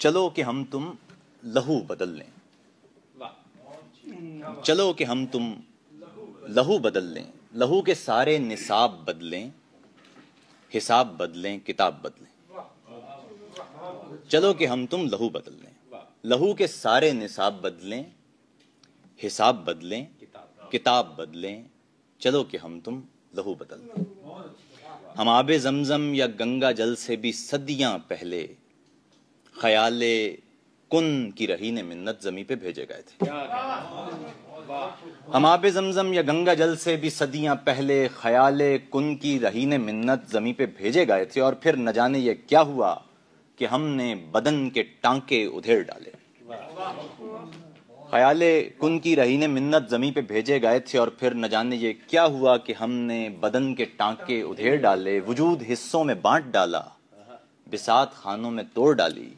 چلو کہ ہم تم لہو بدل لیں، چلو کہ ہم تم لہو بدل لیں، لہو کے سارے نصاب بدلیں، حساب بدلیں، کتاب بدلیں۔ چلو کہ ہم تم لہو بدل لیں، لہو کے سارے نصاب بدلیں، حساب بدلیں، کتاب بدلیں، چلو کہ ہم تم لہو بدل لیں۔ ہم آب زمزم یا گنگا جل سے بھی صدیاں پہلے خیال کن کی رہی نے منت زمیں پہ بھیجے گئے تھے۔ ہم آب زمزم یا گنگا جل سے بھی صدیاں پہلے خیال کن کی رہی نے منت زمیں پہ بھیجے گئے تھے، اور پھر نہ جانے یہ کیا ہوا کہ ہم نے بدن کے ٹانکے ادھیڑ ڈالے۔ خیال کن کی رہی نے منت زمیں پہ بھیجے گئے تھے، اور پھر نہ جانے یہ کیا ہوا کہ ہم نے بدن کے ٹانکے ادھیڑ ڈالے، وجود حصوں میں بانٹ ڈالا، بساط خانوں میں توڑ ڈالی،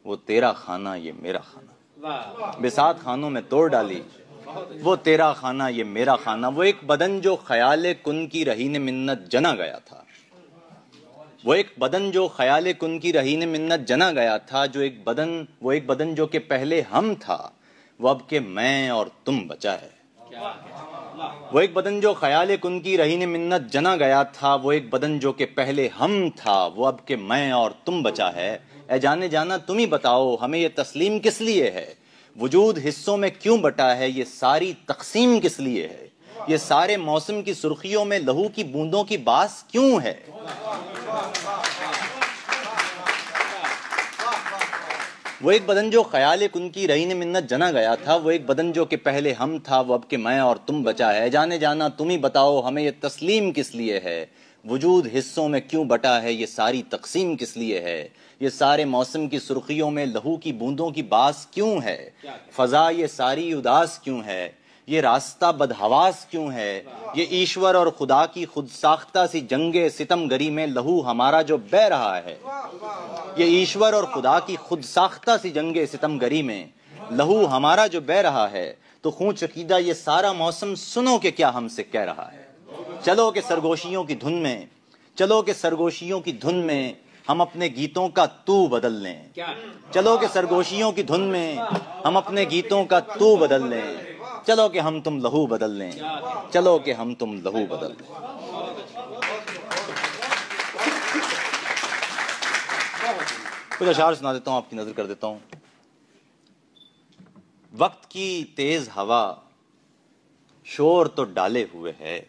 وہ تیرا خانہ یہ میرا خانہ۔ بساط خانوں میں توڑ ڈالی، وہ تیرا خانہ یہ میرا خانہ۔ وہ ایک بدن جو خیال کن کی رہی نے منت جنا گیا تھا، وہ ایک بدن جو خیال کن کی رہی نے منت جنا گیا تھا، وہ ایک بدن جو کہ پہلے ہم تھا، وہ اب کہ میں اور تم بچا ہے۔ وہ ایک بدن جو خیال کن کی رہی نے منت جنا گیا تھا، وہ ایک بدن جو کہ پہلے ہم تھا، وہ اب کہ میں اور تم بچا ہے۔ اے جانے جانا تم ہی بتاؤ ہمیں یہ تسلیم کس لیے ہے، وجود حصوں میں کیوں بٹا ہے، یہ ساری تقسیم کس لیے ہے، یہ سارے موسم کی سرخیوں میں لہو کی بوندوں کی باس کیوں ہے۔ وہ ایک بدن جو خیال کن کی رہی نے منت جنا گیا تھا، وہ ایک بدن جو کہ پہلے ہم تھا، وہ اب کہ میں اور تم بچا ہے۔ جانے جانا تم ہی بتاؤ ہمیں یہ تسلیم کس لیے ہے، وجود حصوں میں کیوں بٹا ہے، یہ ساری تقسیم کس لیے ہے، یہ سارے موسم کی سرخیوں میں لہو کی بوندوں کی باس کیوں ہے، فضا یہ ساری اداس کیوں ہے، یہ راستہ بدحواس کیوں ہے، یہ ایشور اور خدا کی خود ساختہ سی جنگ ستم گری میں لہو ہمارا جو بہہ رہا ہے، یہ ایشور اور خدا کی خود ساختہ سی جنگ ستم گری میں لہو ہمارا جو بہہ رہا ہے، تو خون چکیدہ یہ سارا موسم سنو کہ کیا ہم سے کہہ رہا ہے۔ چلو کہ سرگوشیوں کی دھن میں، چلو کہ سرگوشیوں کی دھن میں ہم اپنے گیتوں کا تو بدل لیں، چلو کہ سرگوشیوں کی دھن میں ہم اپنے گیتوں کا تو بدل لیں، چلو کہ ہم تم لہو بدل لیں، چلو کہ ہم تم لہو بدل لیں۔ کچھ اشعار سنا دیتا ہوں، آپ کی نظر کر دیتا ہوں۔ وقت کی تیز ہوا شور تو ڈالے ہوئے ہے،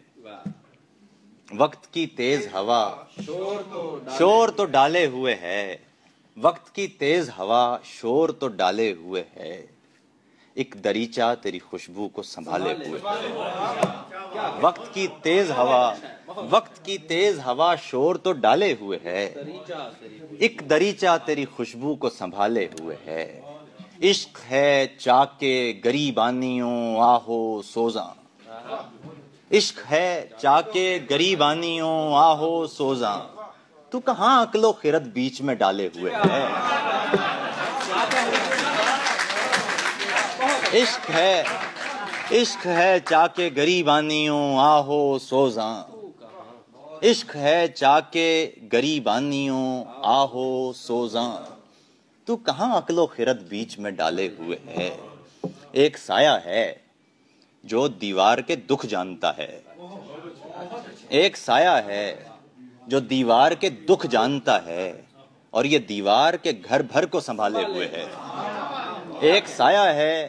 وقت کی تیز ہوا شور تو ڈالے ہوئے ہے، وقت کی تیز ہوا شور تو ڈالے ہوئے ہے، ایک دریچہ تیری خوشبو کو سنبھالے ہوئے ہے۔ وقت کی تیز ہوا، وقت کی تیز ہوا شور تو ڈالے ہوئے ہے، ایک دریچہ تیری خوشبو کو سنبھالے ہوئے ہے، عشق ہے چاکے گریبانیوں آہو سوزاں، عشق ہے چاکے گریبانیوں آہو سوزاں، تو کہاں عقل و خرد بیچ میں ڈالے ہوئے ہے۔ عشق ہے چاکے گریبانیوں آہو سوزاں، عشق ہے چاکے گریبانیوں آہو سوزاں، تو کہاں عقل و خرد بیچ میں ڈالے ہوئے ہے۔ ایک سایہ ہے جو دیوار کے دکھ جانتا ہے، ایک سایہ ہے جو دیوار کے دکھ جانتا ہے، اور یہ دیوار کے گھر بھر کو سنبھالے ہوئے ہے۔ ایک سایہ ہے،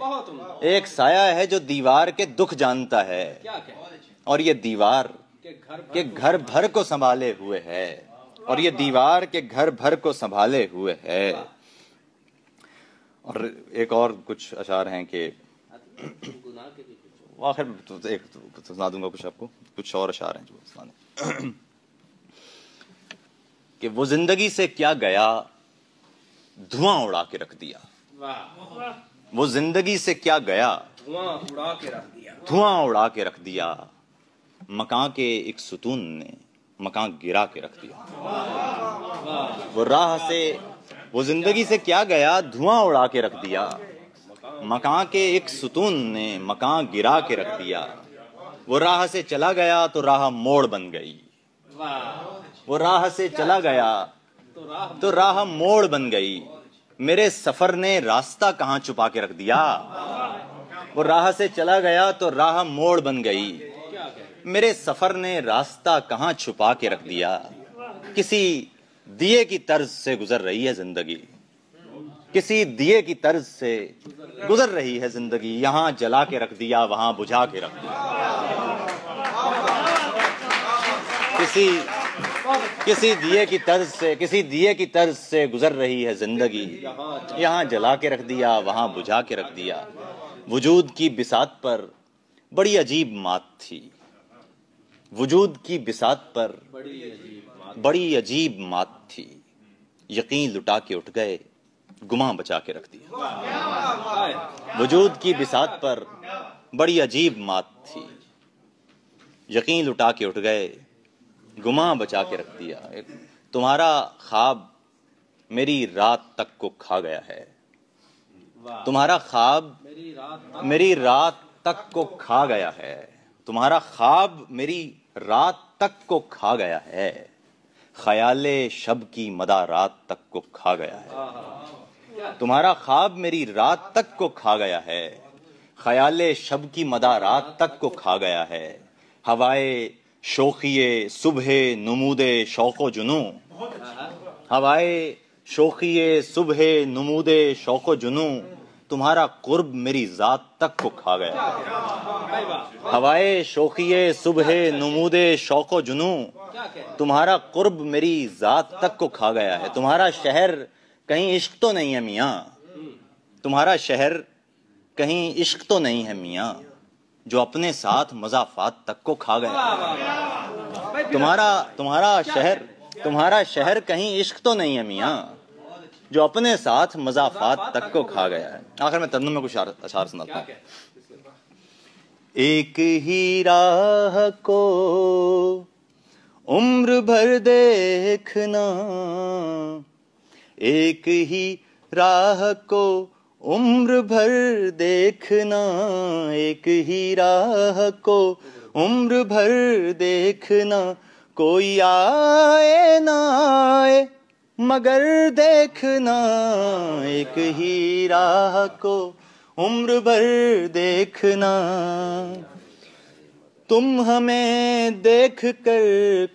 ایک سایہ ہے جو دیوار کے دکھ جانتا ہے، اور یہ دیوار کے گھر بھر کو سنبھالے ہوئے ہے، اور یہ دیوار کے گھر بھر کو سنبھالے ہوئے ہے۔ اور ایک اور کچھ اشعار ہیں کہ آخر ایک سنا دوں گا کچھ آپ کو، کچھ اور اشعار ہیں جو سنانے کہ وہ زندگی سے کیا گیا دھواں اڑا کے رکھ دیا، وہ زندگی سے کیا گیا دھواں اڑا کے رکھ دیا، مکان کے ایک ستون نے مکان گرا کے رکھ دیا۔ وہ راہ سے، وہ زندگی سے کیا گیا دھواں اڑا کے رکھ دیا، مکان کے ایک ستون نے مکان گرا کے رکھ دیا۔ وہ راہ سے چلا گیا تو راہ موڑ بن گئی، وہ راہ سے چلا گیا تو راہ موڑ بن گئی، میرے سفر نے راستہ کہاں چھپا کے رکھ دیا. وہ راہ سے چلا گیا تو راہ موڑ بن گئی. میرے سفر نے راستہ کہاں چھپا کے رکھ دیا. کسی دیے کی طرز سے گزر رہی ہے زندگی, کسی دیے کی طرز سے گزر رہی ہے زندگی. یہاں جلا کے رکھ دیا, وہاں بجھا کے رکھ دیا. کسی دیے کی طرز سے گزر رہی ہے زندگی. یہاں جلا کے رکھ دیا, وہاں بجھا کے رکھ دیا. وجود کی بساط پر بڑی عجیب مات تھی. وجود کی بساط پر بڑی عجیب مات تھی. یقین لٹا کے اٹھ گئے, گماں بچا کے رکھ دیا. وجود کی بساط پر بڑی عجیب مات تھی. یقین لٹا کے اٹھ گئے, گماں بچا کے رکھ دیا. تمہارا خواب میری رات تک کو کھا گیا ہے. تمہارا خواب میری رات تک کو کھا گیا ہے. تمہارا خواب میری رات تک کو کھا گیا ہے. خیال شب کی مدار رات تک کو کھا گیا ہے. تمہارا خواب میری رات تک کو کھا گیا ہے. خیال شب کی مدار رات تک کو کھا گیا ہے. ہوائے شوخیے صبح نمود شوق و جنوں. ہوائے شوخیے صبح نمود شوق و جنوں. تمہارا قرب میری ذات تک کو کھا گیا ہے. ہوائے شوخیے صبح نمود شوق و جنوں. تمہارا قرب میری ذات تک کو کھا گیا ہے. تمہارا شہر کہیں عشق تو نہیں ہے میاں. تمہارا شہر کہیں عشق تو نہیں ہے میاں, جو اپنے ساتھ مضافات تک کو کھا گیا. تمہارا شہر کہیں عشق تو نہیں ہے میاں, جو اپنے ساتھ مضافات تک کو کھا گیا ہے. آخر میں ترنم میں کچھ اشعار سناتا ہوں. ایک ہی راہ کو عمر بھر دیکھنا, ایک ہی راہ کو عمر بھر دیکھنا, ایک ہی راہ کو عمر بھر دیکھنا. کوئی آئے نہ آئے مگر دیکھنا, ایک ہی راہ کو عمر بھر دیکھنا. تم ہمیں دیکھ کر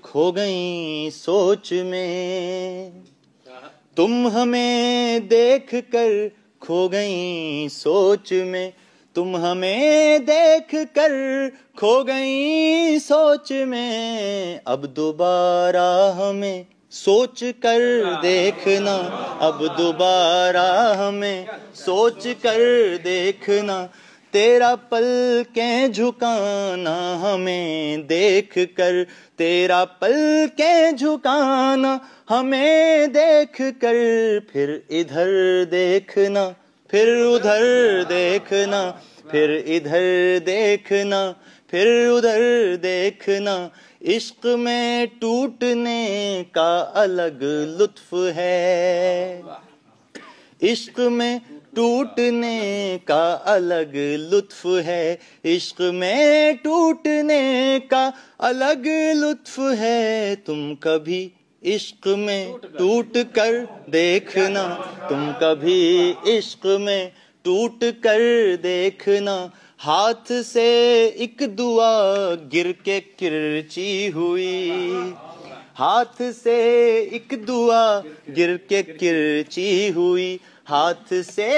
کھو گئیں سوچ میں. تم ہمیں دیکھ کر کھو گئیں سوچ میں. تم ہمیں دیکھ کر کھو گئیں سوچ میں. اب دوبارہ ہمیں سوچ کر دیکھنا. اب دوبارہ ہمیں سوچ کر دیکھنا. تیرا پلکیں جھکانا ہمیں دیکھ کر. تیرا پلکیں جھکانا ہمیں دیکھ کر. پھر ادھر دیکھنا, پھر ادھر دیکھنا, پھر ادھر دیکھنا, پھر ادھر دیکھنا. عشق میں ٹوٹنے کا الگ لطف ہے. عشق میں ٹوٹنے کا الگ لطف ہے. عشق میں ٹوٹنے کا الگ لطف ہے. تم کبھی عشق میں ٹوٹ کر دیکھنا. تم کبھی عشق میں ٹوٹ کر دیکھنا. ہاتھ سے ایک دعا گر کے کرچی ہوئی. ہاتھ سے ایک دعا گر کے کرچی ہوئی. ہاتھ سے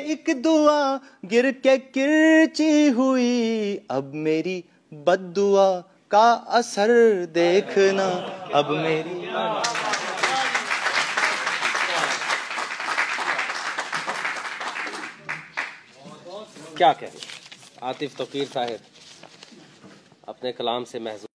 ایک دعا گر کے کرچی ہوئی. اب میری بد دعا کا اثر دیکھنا. اب میری کیا کہے عاطف توقیر صاحب اپنے کلام سے محظوظ